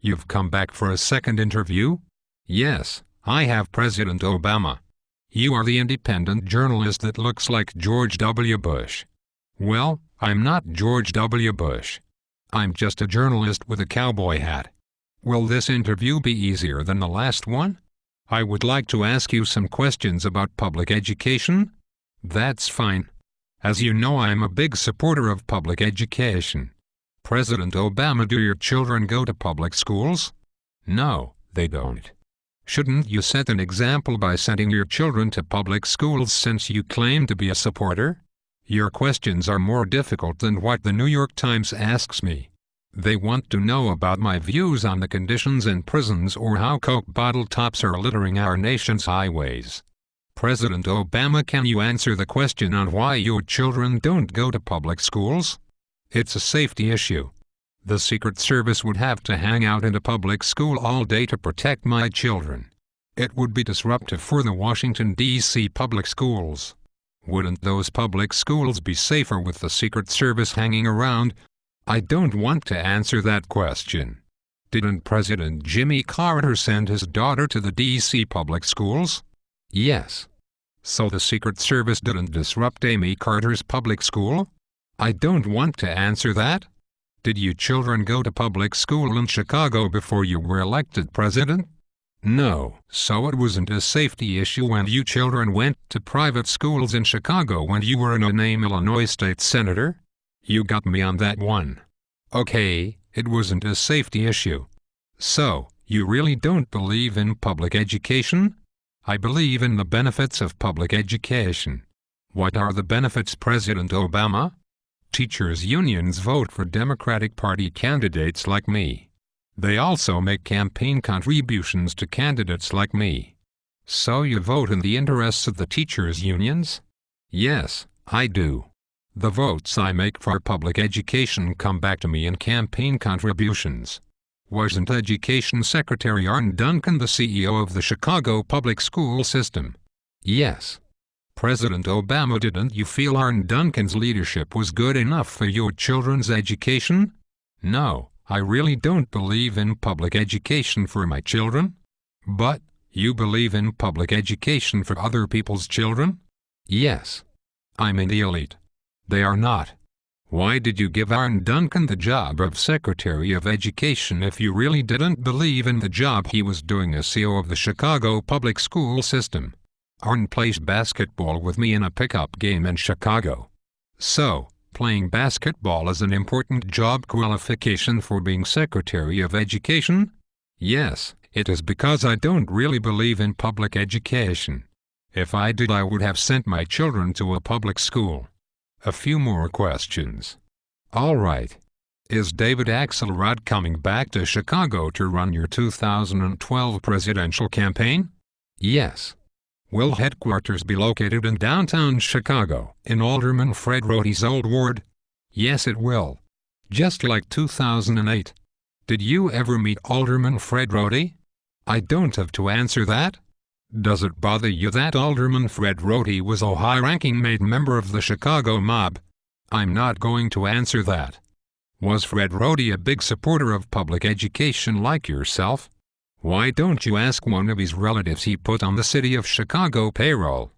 You've come back for a second interview? Yes, I have President Obama. You are the independent journalist that looks like George W. Bush. Well, I'm not George W. Bush. I'm just a journalist with a cowboy hat. Will this interview be easier than the last one? I would like to ask you some questions about public education. That's fine. As you know, I'm a big supporter of public education. President Obama, do your children go to public schools? No, they don't. Shouldn't you set an example by sending your children to public schools since you claim to be a supporter? Your questions are more difficult than what the New York Times asks me. They want to know about my views on the conditions in prisons or how Coke bottle tops are littering our nation's highways. President Obama, can you answer the question on why your children don't go to public schools? It's a safety issue. The Secret Service would have to hang out in a public school all day to protect my children. It would be disruptive for the Washington, D.C. public schools. Wouldn't those public schools be safer with the Secret Service hanging around? I don't want to answer that question. Didn't President Jimmy Carter send his daughter to the D.C. public schools? Yes. So the Secret Service didn't disrupt Amy Carter's public school? I don't want to answer that. Did you children go to public school in Chicago before you were elected president? No. So it wasn't a safety issue when you children went to private schools in Chicago when you were a no-name Illinois state senator? You got me on that one. Okay, it wasn't a safety issue. So, you really don't believe in public education? I believe in the benefits of public education. What are the benefits, President Obama? Teachers' unions vote for Democratic Party candidates like me. They also make campaign contributions to candidates like me. So you vote in the interests of the teachers' unions? Yes, I do. The votes I make for public education come back to me in campaign contributions. Wasn't Education Secretary Arne Duncan the CEO of the Chicago public school system? Yes. President Obama, didn't you feel Arne Duncan's leadership was good enough for your children's education? No, I really don't believe in public education for my children. But, you believe in public education for other people's children? Yes. I'm in the elite. They are not. Why did you give Arne Duncan the job of Secretary of Education if you really didn't believe in the job he was doing as CEO of the Chicago public school system? Arne plays basketball with me in a pickup game in Chicago. So, playing basketball is an important job qualification for being Secretary of Education? Yes, it is, because I don't really believe in public education. If I did, I would have sent my children to a public school. A few more questions. All right. Is David Axelrod coming back to Chicago to run your 2012 presidential campaign? Yes. Will headquarters be located in downtown Chicago, in Alderman Fred Rohde's old ward? Yes, it will. Just like 2008. Did you ever meet Alderman Fred Rohde? I don't have to answer that. Does it bother you that Alderman Fred Rohde was a high-ranking member of the Chicago mob? I'm not going to answer that. Was Fred Rohde a big supporter of public education like yourself? Why don't you ask one of his relatives he put on the city of Chicago payroll?